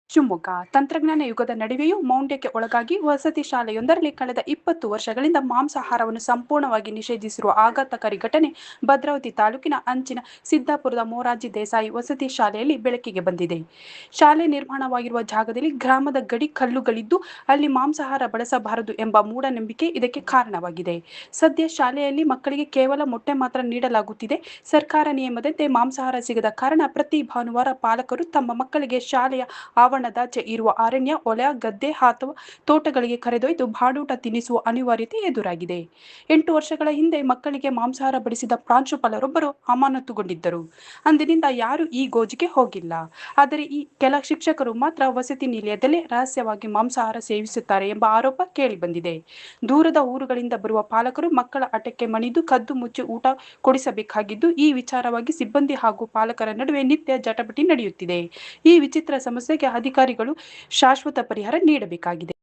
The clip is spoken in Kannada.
ಶಿವಮೊಗ್ಗ ತಂತ್ರಜ್ಞಾನ ಯುಗದ ನಡುವೆಯೂ ಮೌಢ್ಯಕ್ಕೆ ಒಳಗಾಗಿ ವಸತಿ ಶಾಲೆಯೊಂದರಲ್ಲಿ ಕಳೆದ 20 ವರ್ಷಗಳಿಂದ ಮಾಂಸಾಹಾರವನ್ನು ಸಂಪೂರ್ಣವಾಗಿ ನಿಷೇಧಿಸಿರುವ ಆಘಾತಕಾರಿ ಘಟನೆ ಭದ್ರಾವತಿ ತಾಲೂಕಿನ ಅಂಚಿನ ಸಿದ್ದಾಪುರದ ಮೊರಾರ್ಜಿ ದೇಸಾಯಿ ವಸತಿ ಶಾಲೆಯಲ್ಲಿ ಬೆಳಕಿಗೆ ಬಂದಿದೆ. ಶಾಲೆ ನಿರ್ಮಾಣವಾಗಿರುವ ಜಾಗದಲ್ಲಿ ಗ್ರಾಮದ ಗಡಿ ಕಲ್ಲುಗಳಿದ್ದು ಅಲ್ಲಿ ಮಾಂಸಾಹಾರ ಬಳಸಬಾರದು ಎಂಬ ಮೂಢನಂಬಿಕೆ ಇದಕ್ಕೆ ಕಾರಣವಾಗಿದೆ. ಸದ್ಯ ಶಾಲೆಯಲ್ಲಿ ಮಕ್ಕಳಿಗೆ ಕೇವಲ ಮೊಟ್ಟೆ ಮಾತ್ರ ನೀಡಲಾಗುತ್ತಿದೆ. ಸರ್ಕಾರ ನಿಯಮದಂತೆ ಮಾಂಸಾಹಾರ ಸಿಗದ ಕಾರಣ ಪ್ರತಿ ಭಾನುವಾರ ಪಾಲಕರು ತಮ್ಮ ಮಕ್ಕಳಿಗೆ ಶಾಲೆಯ ಆವರಣದಾಚೆ ಇರುವ ಅರಣ್ಯ, ಹೊಲ, ಗದ್ದೆ ಅಥವಾ ತೋಟಗಳಿಗೆ ಕರೆದೊಯ್ದು ಬಾಡೂಟ ತಿನ್ನಿಸುವ ಅನಿವಾರ್ಯತೆ ಎದುರಾಗಿದೆ. 8 ವರ್ಷಗಳ ಹಿಂದೆ ಮಕ್ಕಳಿಗೆ ಮಾಂಸಾಹಾರ ಬಡಿಸಿದ ಪ್ರಾಂಶುಪಾಲರೊಬ್ಬರು ಅಮಾನತುಗೊಂಡಿದ್ದರು. ಅಂದಿನಿಂದ ಯಾರೂ ಈ ಗೋಜಿಗೆ ಹೋಗಿಲ್ಲ. ಆದರೆ ಈ ಕೆಲ ಶಿಕ್ಷಕರು ಮಾತ್ರ ವಸತಿ ನಿಲಯದಲ್ಲೇ ರಹಸ್ಯವಾಗಿ ಮಾಂಸಾಹಾರ ಸೇವಿಸುತ್ತಾರೆ ಎಂಬ ಆರೋಪ ಕೇಳಿಬಂದಿದೆ. ದೂರದ ಊರುಗಳಿಂದ ಬರುವ ಪಾಲಕರು ಮಕ್ಕಳ ಹಠಕ್ಕೆ ಮಣಿದು ಕದ್ದು ಮುಚ್ಚಿ ಊಟ ಕೊಡಿಸಬೇಕಾಗಿದ್ದು, ಈ ವಿಚಾರವಾಗಿ ಸಿಬ್ಬಂದಿ ಹಾಗೂ ಪಾಲಕರ ನಡುವೆ ನಿತ್ಯ ಜಟಾಪಟಿ ನಡೆಯುತ್ತಿದೆ. ಈ ವಿಚಿತ್ರ ಸಮಸ್ಯೆಗೆ ಅಧಿಕಾರಿಗಳು ಶಾಶ್ವತ ಪರಿಹಾರ ನೀಡಬೇಕಾಗಿದೆ.